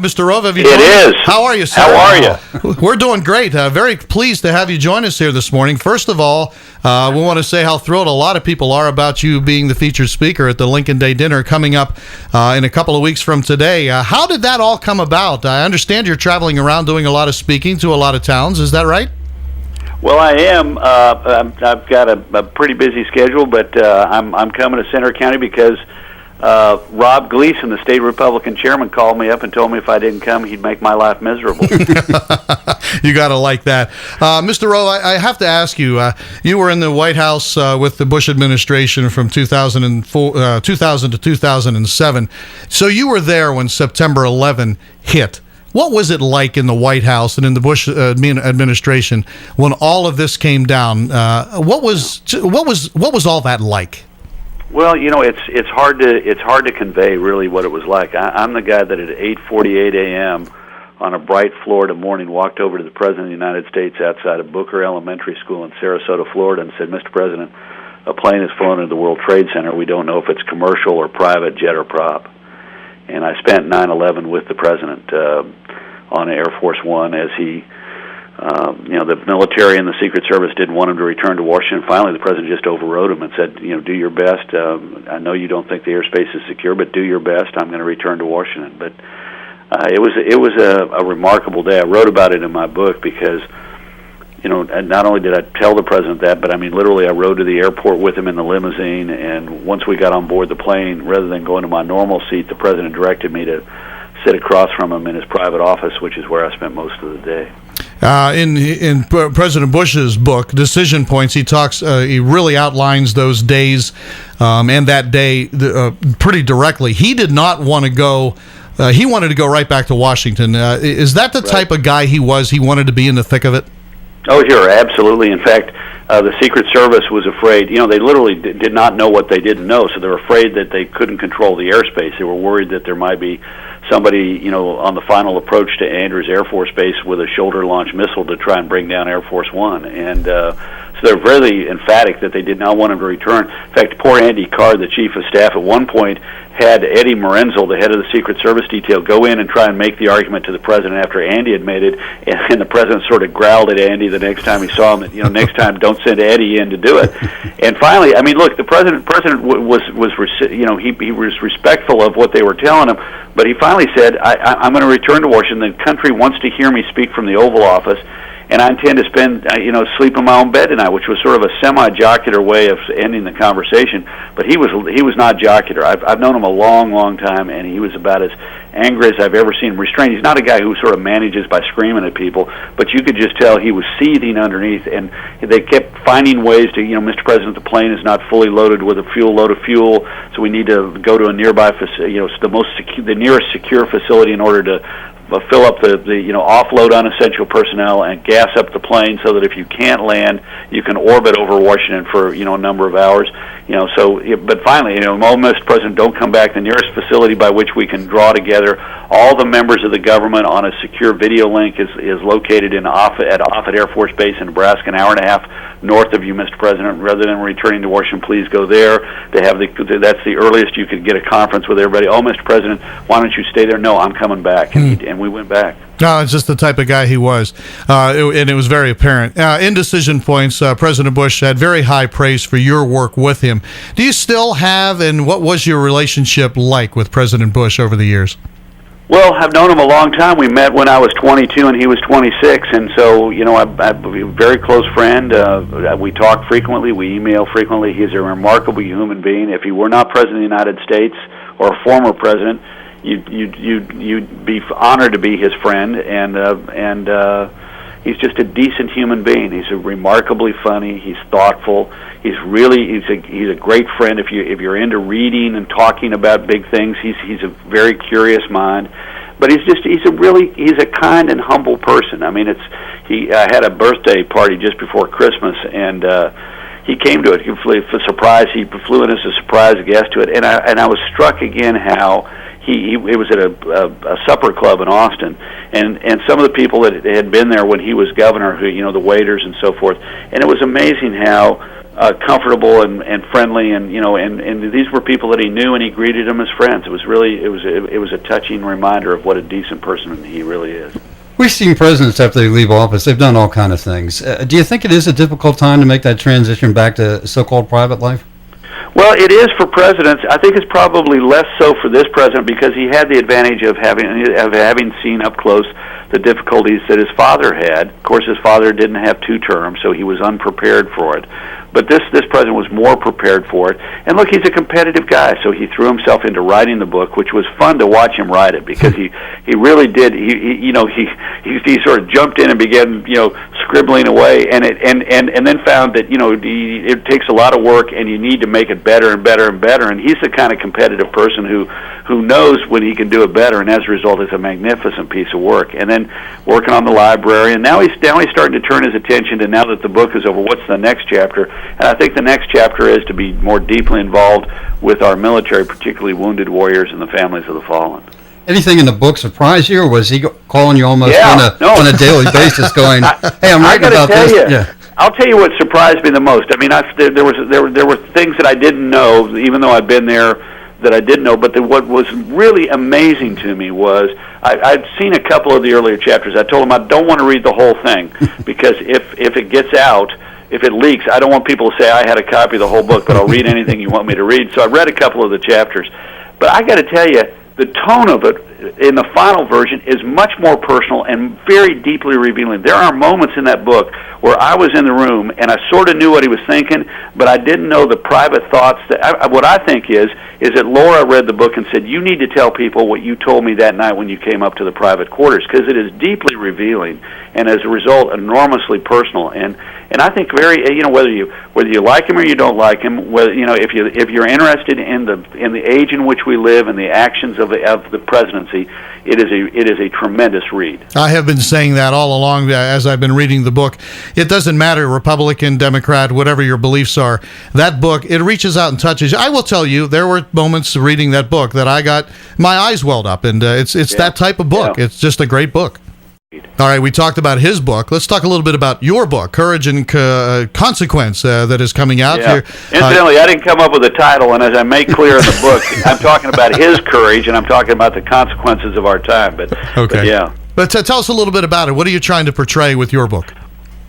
Mr. Rove, have you It is. How are you, sir? How are you? We're doing great. Very pleased to have you join us here this morning. First of all, we want to say how thrilled a lot of people are about you being the featured speaker at the Lincoln Day Dinner coming up in a couple of weeks from today. How did that all come about? I understand you're traveling around doing a lot of speaking to a lot of towns. Is that right? Well, I am. I've got a pretty busy schedule, but I'm coming to Center County because Rob Gleason, the state Republican chairman, called me up and told me if I didn't come, he'd make my life miserable. You got to like that. Mr. Rove, I have to ask you, you were in the White House with the Bush administration from 2000 to 2007, so you were there when September 11 hit. What was it like in the White House and in the Bush administration when all of this came down? What was all that like? Well, it's hard to convey really what it was like. I'm the guy that at 8:48 a.m. on a bright Florida morning walked over to the President of the United States outside of Booker Elementary School in Sarasota, Florida, and said, "Mr. President, a plane has flown into the World Trade Center. We don't know if it's commercial or private jet or prop." And I spent 9/11 with the President on Air Force One as he, the military and the Secret Service didn't want him to return to Washington. Finally, the President just overrode him and said, do your best. I know you don't think the airspace is secure, but do your best. I'm going to return to Washington. But it was a remarkable day. I wrote about it in my book because, not only did I tell the President that, but I mean, literally I rode to the airport with him in the limousine, and once we got on board the plane, rather than going to my normal seat, the President directed me to sit across from him in his private office, which is where I spent most of the day. In President Bush's book, Decision Points, he really outlines those days and that day pretty directly. He did not want to go. He wanted to go right back to Washington. Is that the type of guy he was? He wanted to be in the thick of it? Oh, sure, absolutely. In fact, the Secret Service was afraid. They literally did not know what they didn't know, so they were afraid that they couldn't control the airspace. They were worried that there might be somebody, on the final approach to Andrews Air Force Base with a shoulder-launched missile to try and bring down Air Force One. And so they're really emphatic that they did not want him to return. In fact, poor Andy Card, the chief of staff, at one point had Eddie Morenzel, the head of the Secret Service detail, go in and try and make the argument to the President after Andy had made it, and the President sort of growled at Andy the next time he saw him that, next time don't send Eddie in to do it. And finally, I mean, look, the President was he was respectful of what they were telling him, but he finally said, I'm going to return to Washington. The country wants to hear me speak from the Oval Office, and I intend to spend, sleep in my own bed tonight, which was sort of a semi-jocular way of ending the conversation. But he was not jocular. I've known him a long, long time, and he was about as angry as I've ever seen him restrained. He's not a guy who sort of manages by screaming at people, but you could just tell he was seething underneath, and they kept finding ways to, Mr. President, the plane is not fully loaded with a load of fuel, so we need to go to a nearby, the nearest secure facility in order to fill up the offload unessential personnel and gas up the plane so that if you can't land, you can orbit over Washington for a number of hours. But finally, Mr. President, don't come back. The nearest facility by which we can draw together all the members of the government on a secure video link is located at Offutt Air Force Base in Nebraska, an hour and a half north of you, Mr. President. Rather than returning to Washington, please go there. That's the earliest you could get a conference with everybody. Oh, Mr. President, why don't you stay there? No, I'm coming back. And we went back. No, it's just the type of guy he was, and it was very apparent. In Decision Points, President Bush had very high praise for your work with him. Do you still have, and what was your relationship like with President Bush over the years? Well, I've known him a long time. We met when I was 22 and he was 26, and so, I'm a very close friend. We talk frequently. We email frequently. He's a remarkable human being. If he were not President of the United States or a former president, you'd be honored to be his friend, and he's just a decent human being. He's remarkably funny. He's thoughtful. He's a great friend if you're into reading and talking about big things. He's a very curious mind, but he's a kind and humble person. I mean, I had a birthday party just before Christmas, and he came to it. He flew in as a surprise guest to it, and I was struck again how. It was at a supper club in Austin, and some of the people that had been there when he was governor, who, the waiters and so forth. And it was amazing how comfortable and friendly, and these were people that he knew, and he greeted them as friends. It was a touching reminder of what a decent person he really is. We've seen presidents after they leave office, they've done all kind of things. Do you think it is a difficult time to make that transition back to so-called private life? Well, it is for presidents. I think it's probably less so for this president because he had the advantage of having seen up close the difficulties that his father had. Of course, his father didn't have 2 terms, so he was unprepared for it. But this president was more prepared for it. And look, he's a competitive guy, so he threw himself into writing the book, which was fun to watch him write it because he really did. He sort of jumped in and began scribbling away, and then found that it takes a lot of work, and you need to make it better and better and better. And he's the kind of competitive person who knows when he can do it better, and as a result, it's a magnificent piece of work. And then working on the library, and now he's starting to turn his attention to, now that the book is over, what's the next chapter? And I think the next chapter is to be more deeply involved with our military, particularly wounded warriors and the families of the fallen. Anything in the book surprise you, or was he calling you almost on a daily basis, going, "Hey, I'm writing about this"? Yeah. I'll tell you what surprised me the most. I mean, there were things that I didn't know, even though I'd been there, that I didn't know. But what was really amazing to me was I'd seen a couple of the earlier chapters. I told him I don't want to read the whole thing because if it gets out, if it leaks, I don't want people to say I had a copy of the whole book, but I'll read anything you want me to read. So I read a couple of the chapters. But I got to tell you, the tone of it in the final version is much more personal and very deeply revealing. There are moments in that book where I was in the room and I sort of knew what he was thinking, but I didn't know the private thoughts. What I think is that Laura read the book and said, "You need to tell people what you told me that night when you came up to the private quarters," because it is deeply revealing and, as a result, enormously personal. And I think whether you like him or you don't like him, whether if you're interested in the age in which we live and the actions of the presidency, it is a tremendous read. I have been saying that all along as I've been reading the book. It doesn't matter, Republican, Democrat, whatever your beliefs are. That book, it reaches out and touches you. I will tell you, there were moments reading that book that I got my eyes welled up, and it's that type of book. Yeah. It's just a great book. All right, we talked about his book. Let's talk a little bit about your book, Courage and Consequence, that is coming out. Yeah. Incidentally, I didn't come up with a title, and as I make clear in the book, I'm talking about his courage, and I'm talking about the consequences of our time. But tell us a little bit about it. What are you trying to portray with your book?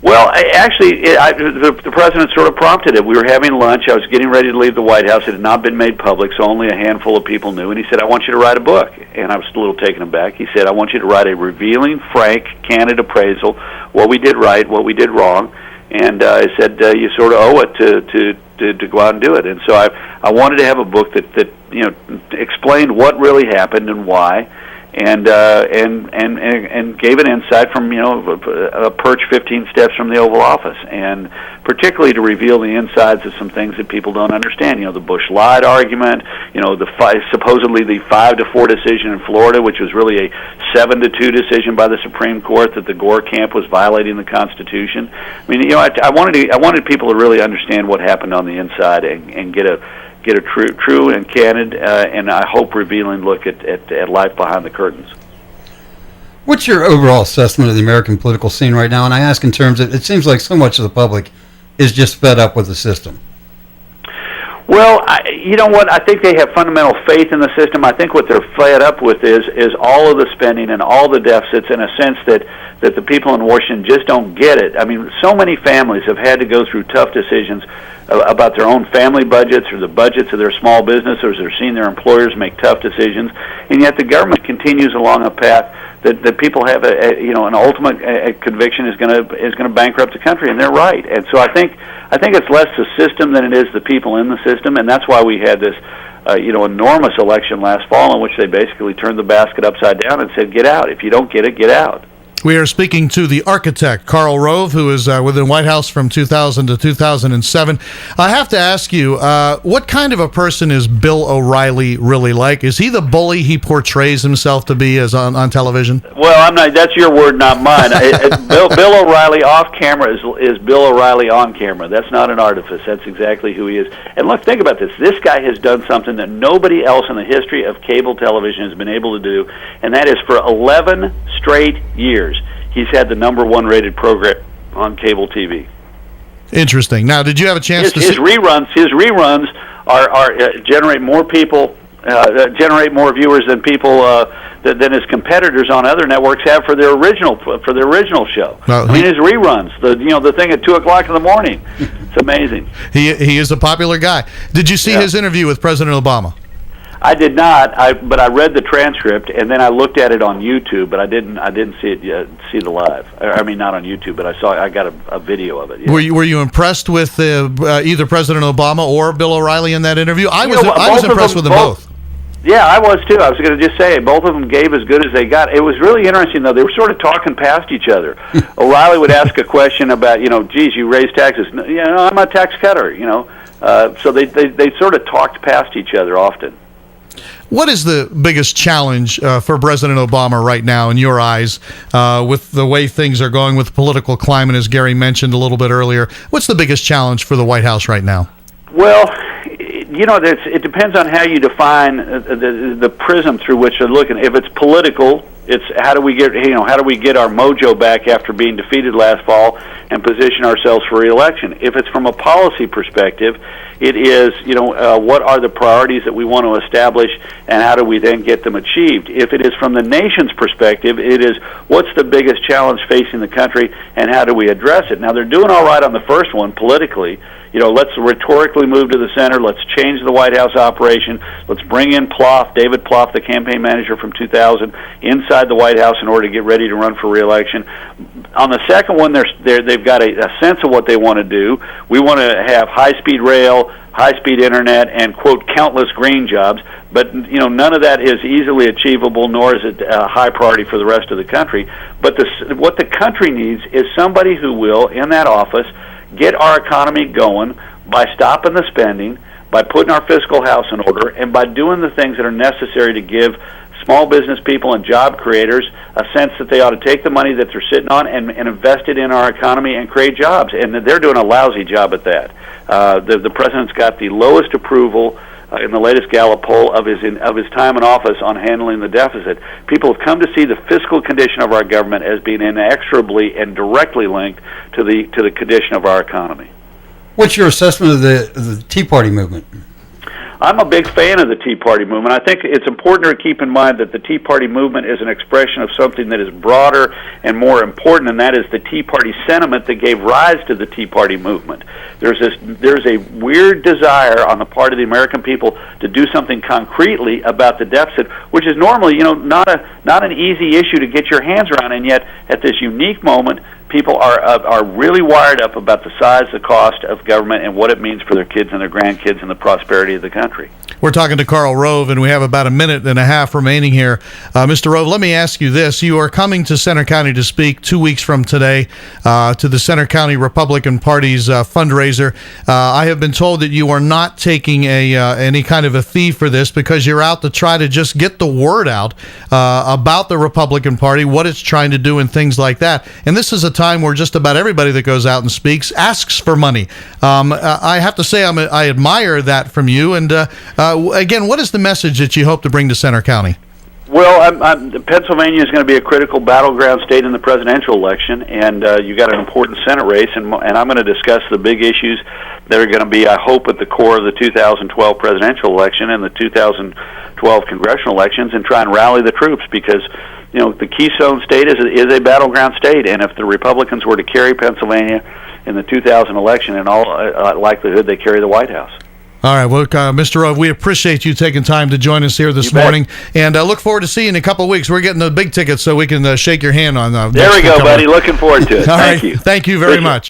Well, the president sort of prompted it. We were having lunch. I was getting ready to leave the White House. It had not been made public, so only a handful of people knew. And he said, "I want you to write a book." And I was a little taken aback. He said, "I want you to write a revealing, frank, candid appraisal, what we did right, what we did wrong." And I said, "You sort of owe it to go out and do it." And so I wanted to have a book that explained what really happened and why. And gave an insight from a perch 15 steps from the Oval Office, and particularly to reveal the insides of some things that people don't understand. The Bush lied argument. Supposedly the 5-4 decision in Florida, which was really a 7-2 decision by the Supreme Court, that the Gore camp was violating the Constitution. I mean, I wanted people to really understand what happened on the inside and get a true and candid, and I hope revealing look at life behind the curtains. What's your overall assessment of the American political scene right now? And I ask in terms of, it seems like so much of the public is just fed up with the system. Well, you know what? I think they have fundamental faith in the system. I think what they're fed up with is all of the spending and all the deficits, in a sense that the people in Washington just don't get it. I mean, so many families have had to go through tough decisions about their own family budgets or the budgets of their small businesses, or seeing their employers make tough decisions, and yet the government continues along a path that people have an ultimate conviction is going to bankrupt the country, and they're right. And so I think it's less the system than it is the people in the system, and that's why we had this enormous election last fall in which they basically turned the basket upside down and said, "Get out. If you don't get it, get out." We are speaking to the architect, Karl Rove, who is within the White House from 2000 to 2007. I have to ask you, what kind of a person is Bill O'Reilly really like? Is he the bully he portrays himself to be as on television? Well, I'm not. That's your word, not mine. Bill O'Reilly off camera is Bill O'Reilly on camera. That's not an artifice. That's exactly who he is. And look, think about this. This guy has done something that nobody else in the history of cable television has been able to do, and that is for 11 straight years, he's had the #1 rated program on cable TV. Interesting. Now, did you have a chance to his see reruns? His reruns are generate more people, generate more viewers than people than his competitors on other networks have for their original show. Well, I mean, his reruns, the thing at 2:00 in the morning. It's amazing. He is a popular guy. Did you see his interview with President Obama? I did not. But I read the transcript and then I looked at it on YouTube. But I didn't see it yet, see the live. I mean, not on YouTube, but I got a video of it. Yeah. Were you impressed with either President Obama or Bill O'Reilly in that interview? I was impressed with them both. Yeah, I was too. I was going to just say both of them gave as good as they got. It was really interesting though. They were sort of talking past each other. O'Reilly would ask a question about, geez, you raise taxes. I'm a tax cutter. So they sort of talked past each other often. What is the biggest challenge for President Obama right now, in your eyes, with the way things are going with the political climate, as Gary mentioned a little bit earlier? What's the biggest challenge for the White House right now? Well, it depends on how you define the prism through which they're looking. If it's political, it's how do we get our mojo back after being defeated last fall and position ourselves for re-election. If it's from a policy perspective, it is what are the priorities that we want to establish and how do we then get them achieved. If it is from the nation's perspective, it is what's the biggest challenge facing the country and how do we address it. Now they're doing all right on the first one politically. Let's rhetorically move to the center. Let's change the White House operation. Let's bring in David Plouffe, the campaign manager from 2000, inside the White House in order to get ready to run for re-election. On the second one, they've got a sense of what they want to do. We want to have high-speed rail, high-speed internet, and, quote, countless green jobs. But, none of that is easily achievable, nor is it a high priority for the rest of the country. But what the country needs is somebody who will, in that office, get our economy going by stopping the spending, by putting our fiscal house in order, and by doing the things that are necessary to give small business people and job creators a sense that they ought to take the money that they're sitting on and invest it in our economy and create jobs. And they're doing a lousy job at that. The president's got the lowest approval in the latest Gallup poll of his time in office on handling the deficit. People have come to see the fiscal condition of our government as being inexorably and directly linked to the condition of our economy. What's your assessment of the Tea Party movement? I'm a big fan of the Tea Party movement. I think it's important to keep in mind that the Tea Party movement is an expression of something that is broader and more important, and that is the Tea Party sentiment that gave rise to the Tea Party movement. There's a weird desire on the part of the American people to do something concretely about the deficit, which is normally, not an easy issue to get your hands around, and yet at this unique moment, people are really wired up about the size, the cost of government, and what it means for their kids and their grandkids and the prosperity of the country. We're talking to Karl Rove, and we have about a minute and a half remaining here. Mr. Rove, let me ask you this. You are coming to Center County to speak 2 weeks from today to the Center County Republican Party's fundraiser. I have been told that you are not taking any kind of a fee for this because you're out to try to just get the word out about the Republican Party, what it's trying to do, and things like that. And this is a time where just about everybody that goes out and speaks asks for money. I have to say I admire that from you. And again, what is the message that you hope to bring to Center County? Well, Pennsylvania is going to be a critical battleground state in the presidential election, and you got an important Senate race, and I'm going to discuss the big issues that are going to be, I hope, at the core of the 2012 presidential election and the 2012 congressional elections, and try and rally the troops because the Keystone State is a battleground state, and if the Republicans were to carry Pennsylvania in the 2000 election, in all likelihood, they carry the White House. All right, well, Mr. Rove, we appreciate you taking time to join us here this morning, and look forward to seeing you in a couple of weeks. We're getting the big tickets so we can shake your hand on there we go, buddy. Looking forward to it. Thank you. Thank you very much.